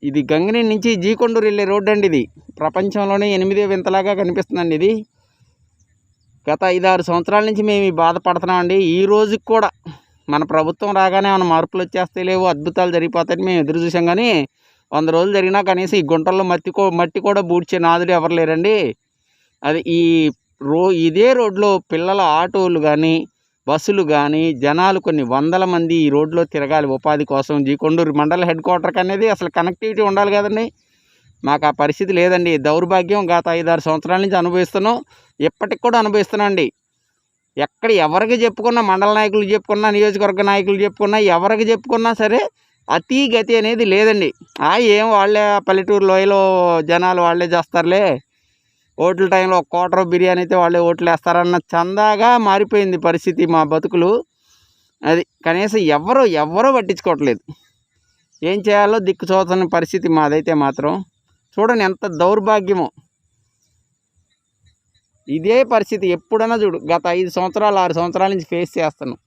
ఇది గంగినేని నుంచి జీకొండూరు వెళ్ళే రోడ్డు అండి. ఇది ప్రపంచంలోనే 8వ వింతలాగా కనిపిస్తుందండి. ఇది గత 5-6 సంవత్సరాల నుంచి మేము బాధపడుతున్నామండి. ఈ రోజుకి కూడా మన ప్రభుత్వం రాగానే మన మార్పులు వచ్చేస్తే లేవు, అద్భుతాలు జరిగిపోతాయని మేము ఎదురు చూసాం. కానీ 100 రోజులు జరిగినా కనీసం ఈ గుంటల్లో మట్టి కూడా బూడ్చే నాదుడు ఎవరు లేరండి. అది ఇదే రోడ్లో పిల్లల ఆటోలు కానీ బస్సులు కానీ జనాలు కొన్ని వందల మంది ఈ రోడ్లో తిరగాలి ఉపాధి కోసం. జీకొండూరు మండల హెడ్ క్వార్టర్కి అనేది అసలు కనెక్టివిటీ ఉండాలి కదండి. మాకు ఆ పరిస్థితి లేదండి. దౌర్భాగ్యం గత 5-6 సంవత్సరాల నుంచి అనుభవిస్తున్నాం, ఇప్పటికి కూడా అనుభవిస్తున్నాం అండి. ఎక్కడ ఎవరికి చెప్పుకున్నా, మండల నాయకులు చెప్పుకున్నా, నియోజకవర్గ నాయకులు చెప్పుకున్నా, ఎవరికి చెప్పుకున్నా సరే అతి గతి అనేది లేదండి. ఏం వాళ్ళే పల్లెటూరు లోయలో జనాలు వాళ్ళే చేస్తారులే, ఓట్ల టైంలో 1 కోటరు బిర్యానీ అయితే వాళ్ళే ఓట్లు వేస్తారన్న చందాగా మారిపోయింది పరిస్థితి మా బతుకులు. అది కనీసం ఎవరో పట్టించుకోవట్లేదు. ఏం చేయాలో దిక్కు చూడని పరిస్థితి మాదైతే మాత్రం. చూడండి ఎంత దౌర్భాగ్యమో. ఇదే పరిస్థితి ఎప్పుడైనా చూడు, గత 5 సంవత్సరాలు 6 సంవత్సరాల నుంచి ఫేస్ చేస్తున్నాం.